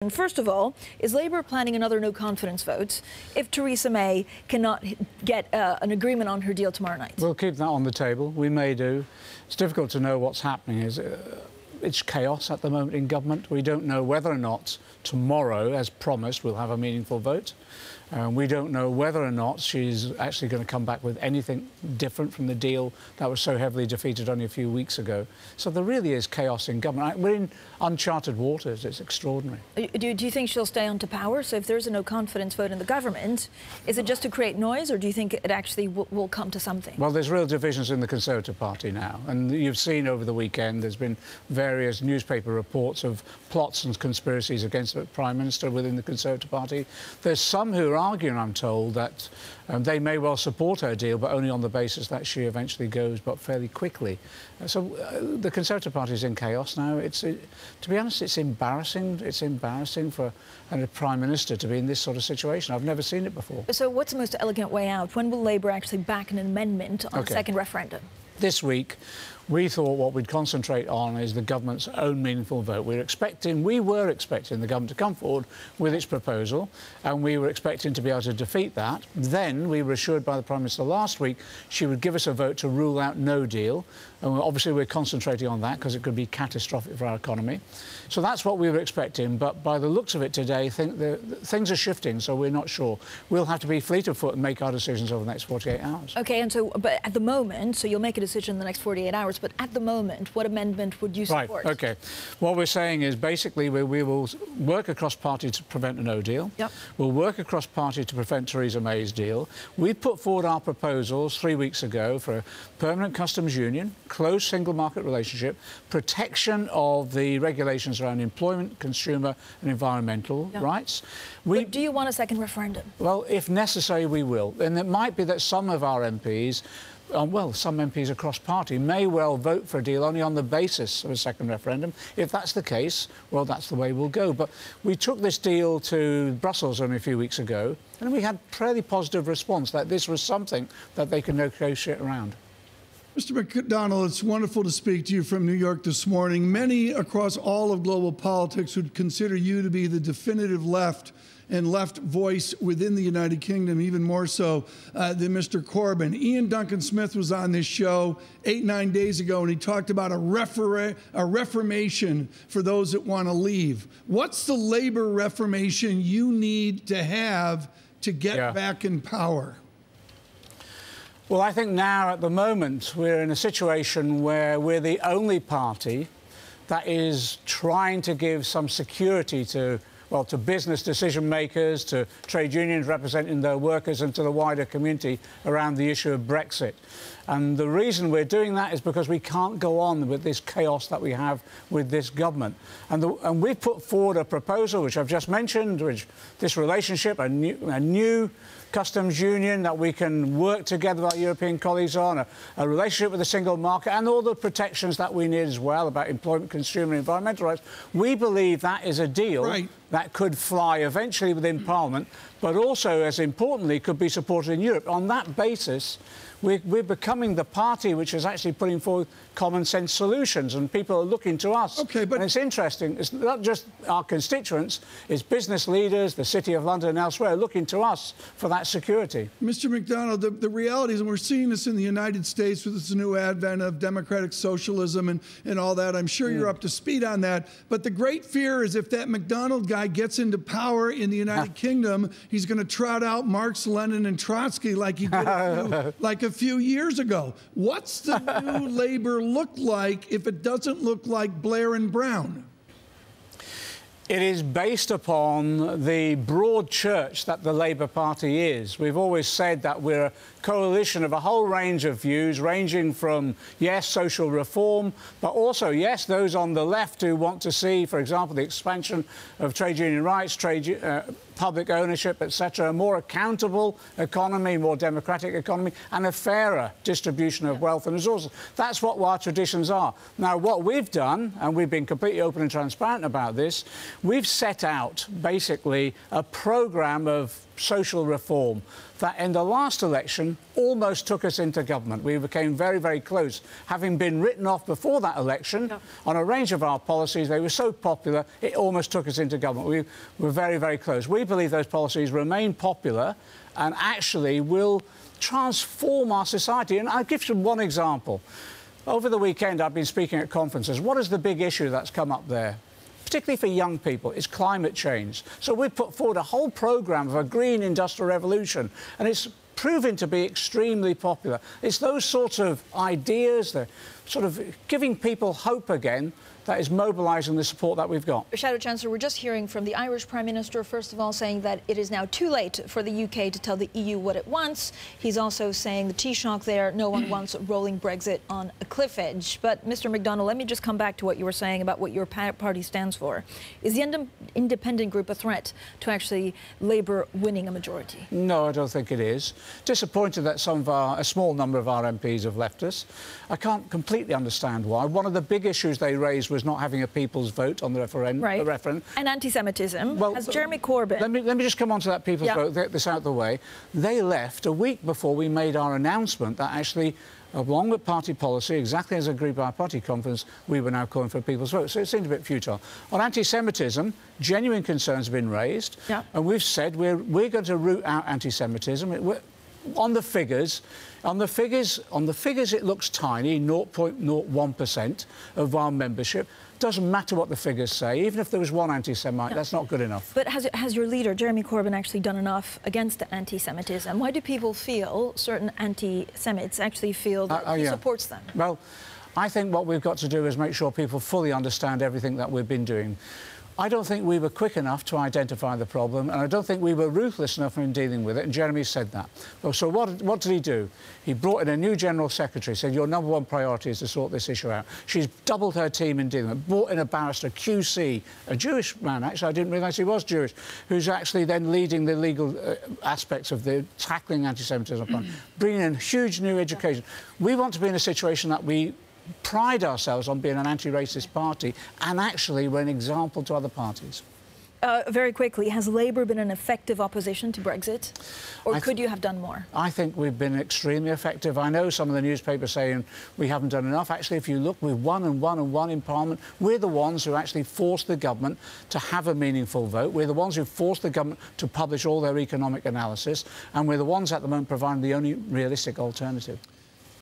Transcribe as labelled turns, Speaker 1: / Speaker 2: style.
Speaker 1: First of all, is Labour planning another no-confidence vote if Theresa May cannot get an agreement on her deal tomorrow night?
Speaker 2: We'll keep that on the table. We may do. It's difficult to know what's happening. It's chaos at the moment in government. We don't know whether or not tomorrow, as promised, we'll have a meaningful vote. We don't know whether or not she's actually going to come back with anything different from the deal that was so heavily defeated only a few weeks ago. So there really is chaos in government. We're in uncharted waters. It's extraordinary.
Speaker 1: Do you think she'll stay on to power? So if there's a no-confidence vote in the government, is it just to create noise, or do you think it actually will come to something?
Speaker 2: Well, there's real divisions in the Conservative Party now. And you've seen over the weekend there's been various newspaper reports of plots and conspiracies against the Prime Minister within the Conservative Party. There's some who are arguing, I'm told, that they may well support her deal, but only on the basis that she eventually goes, but fairly quickly. So the Conservative Party is in chaos now. To be honest, it's embarrassing. It's embarrassing for a Prime Minister to be in this sort of situation. I've never seen it before.
Speaker 1: So what's the most elegant way out? When will Labour actually back an amendment on the second referendum?
Speaker 2: This week, we thought what we'd concentrate on is the government's own meaningful vote. We were expecting the government to come forward with its proposal, and we were expecting to be able to defeat that. Then we were assured by the Prime Minister last week she would give us a vote to rule out no deal. And obviously we're concentrating on that because it could be catastrophic for our economy. So that's what we were expecting. But by the looks of it today, things are shifting, so we're not sure. We'll have to be fleet of foot and make our decisions over the next 48 hours.
Speaker 1: OK, and so, but at the moment, so you'll make a decision in the next 48 hours, but at the moment, what amendment would you support?
Speaker 2: Right, OK. What we're saying is basically we will work across party to prevent a no deal.
Speaker 1: Yep.
Speaker 2: We'll work across party to prevent Theresa May's deal. We put forward our proposals 3 weeks ago for a permanent customs union, close single market relationship, protection of the regulations around employment, consumer and environmental rights.
Speaker 1: But do you want a second referendum?
Speaker 2: Well, if necessary, we will. And it might be that some of our MPs, some MPs across party may well vote for a deal only on the basis of a second referendum. If that's the case, well, that's the way we'll go. But we took this deal to Brussels only a few weeks ago, and we had fairly positive response that this was something that they could negotiate around.
Speaker 3: Mr. McDonnell, it's wonderful to speak to you from New York this morning. Many across all of global politics would consider you to be the definitive left and left voice within the United Kingdom, even more so than Mr. Corbyn. Ian Duncan Smith was on this show 8-9 days ago, and he talked about a reformation for those that want to leave. What's the Labour reformation you need to have to get back in power?
Speaker 2: Well, I think now, at the moment, we're in a situation where we're the only party that is trying to give some security to business decision makers, to trade unions representing their workers and to the wider community around the issue of Brexit. And the reason we're doing that is because we can't go on with this chaos that we have with this government. And we've put forward a proposal, which I've just mentioned, which this relationship, a new customs union that we can work together with our European colleagues on, a relationship with the single market and all the protections that we need as well about employment, consumer and environmental rights. We believe that is a deal that could fly eventually within Parliament, but also, as importantly, could be supported in Europe. On that basis, we're becoming the party which is actually putting forward common sense solutions, and people are looking to us.
Speaker 3: OK, but
Speaker 2: and it's interesting. It's not just our constituents, it's business leaders, the City of London and elsewhere looking to us for that security.
Speaker 3: Mr. McDonnell, the reality is, and we're seeing this in the United States with this new advent of democratic socialism and all that. I'm sure you're up to speed on that. But the great fear is if that McDonnell guy gets into power in the United Kingdom, he's going to trot out Marx, Lenin and Trotsky like he did a few years ago. What's the new Labour look like if it doesn't look like Blair and Brown?
Speaker 2: It is based upon the broad church that the Labour Party is. We've always said that we're a coalition of a whole range of views, ranging from, yes, social reform, but also, yes, those on the left who want to see, for example, the expansion of trade union rights, public ownership, etc., a more accountable economy, more democratic economy, and a fairer distribution of wealth and resources. That's what our traditions are. Now, what we've done, and we've been completely open and transparent about this, We've set out, basically, a programme of social reform that, in the last election, almost took us into government. We became very, very close. Having been written off before that election on a range of our policies, they were so popular, it almost took us into government. We were very, very close. We believe those policies remain popular and actually will transform our society. And I'll give you one example. Over the weekend, I've been speaking at conferences. What is the big issue that's come up there? Particularly for young people, it's climate change. So we've put forward a whole programme of a green industrial revolution, and it's proven to be extremely popular. It's those sorts of ideas, that sort of giving people hope again, that is mobilising the support that we've got.
Speaker 1: Shadow Chancellor, we're just hearing from the Irish Prime Minister, first of all, saying that it is now too late for the UK to tell the EU what it wants. He's also saying the Taoiseach there, no one wants rolling Brexit on a cliff edge. But, Mr McDonnell, let me just come back to what you were saying about what your party stands for. Is the independent group a threat to actually Labour winning a majority?
Speaker 2: No, I don't think it is. Disappointed that a small number of our MPs have left us. I can't completely understand why. One of the big issues they raised was not having a people's vote on the referendum.
Speaker 1: Right. And anti-Semitism.
Speaker 2: Well,
Speaker 1: as Jeremy Corbyn...
Speaker 2: Let me just come on to that people's vote, get this out of the way. They left a week before we made our announcement that actually, along with party policy, exactly as agreed by our party conference, we were now calling for a people's vote. So it seemed a bit futile. On anti-Semitism, genuine concerns have been raised. And we've said we're going to root out anti-Semitism. On the figures, it looks tiny, 0.01% of our membership. Doesn't matter what the figures say. Even if there was one anti-Semite, that's not good enough.
Speaker 1: But has your leader, Jeremy Corbyn, actually done enough against anti-Semitism? Why do people feel, certain anti-Semites actually feel that he supports them?
Speaker 2: Well, I think what we've got to do is make sure people fully understand everything that we've been doing. I don't think we were quick enough to identify the problem, and I don't think we were ruthless enough in dealing with it, and Jeremy said that. So what did he do? He brought in a new General Secretary, said, your #1 priority is to sort this issue out. She's doubled her team in dealing with it, brought in a barrister, QC, a Jewish man, actually, I didn't realise he was Jewish, who's actually then leading the legal aspects of the tackling anti-Semitism, bringing in huge new education. We want to be in a situation that we pride ourselves on being an anti-racist party, and actually we're an example to other parties.
Speaker 1: Very quickly, has Labour been an effective opposition to Brexit? Or could you have done more?
Speaker 2: I think we've been extremely effective. I know some of the newspapers saying we haven't done enough. Actually, if you look, we've won and won and won in Parliament. We're the ones who actually forced the government to have a meaningful vote. We're the ones who forced the government to publish all their economic analysis. And we're the ones at the moment providing the only realistic alternative.